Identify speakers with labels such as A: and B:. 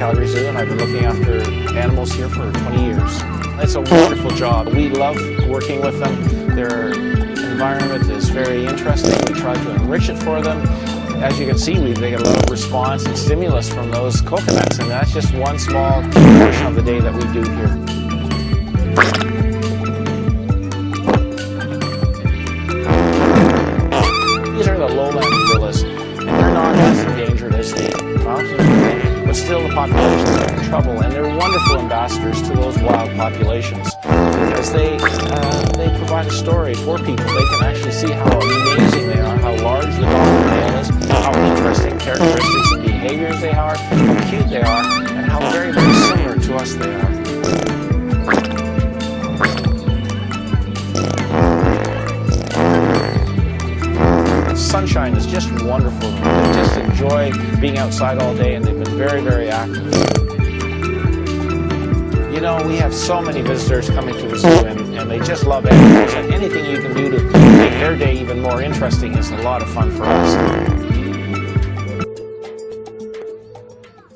A: Calgary Zoo, and I've been looking after animals here for 20 years. It's a wonderful job. We love working with them. Their environment is very interesting. We try to enrich it for them. As you can see, they get a lot of response and stimulus from those coconuts, and that's just one small portion of the day that we do here. These are the lowland gorillas, and they're not as endangered as the mountain gorillas, but still the populations are in trouble, and they're wonderful ambassadors to those wild populations because they provide a story for people. They can actually see how amazing they are, how large the dominant male is, how interesting characteristics and behaviors they are, how cute they are, and how very, very similar to us they are. Sunshine is just wonderful. They just enjoy being outside all day, and they've been very, very active. You know, we have so many visitors coming to the zoo, and they just love animals, and anything you can do to make their day even more interesting is a lot of fun for us.